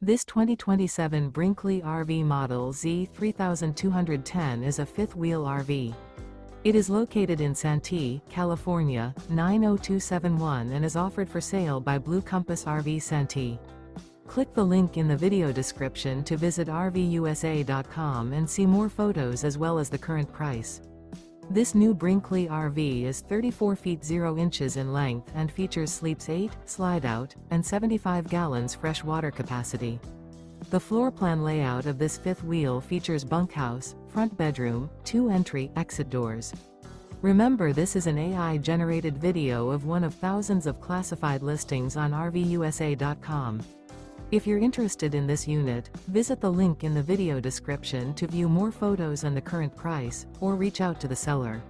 This 2027 Brinkley RV Model Z 3210 is a fifth-wheel RV. It is located in Santee, California, 90271 and is offered for sale by Blue Compass RV Santee. Click the link in the video description to visit RVUSA.com and see more photos as well as the current price. This new Brinkley RV is 34 feet 0 inches in length and features sleeps 8, slide-out, and 75 gallons fresh water capacity. The floor plan layout of this fifth wheel features bunkhouse, front bedroom, 2 entry/exit doors. Remember, this is an AI-generated video of one of thousands of classified listings on RVUSA.com. If you're interested in this unit, visit the link in the video description to view more photos and the current price, or reach out to the seller.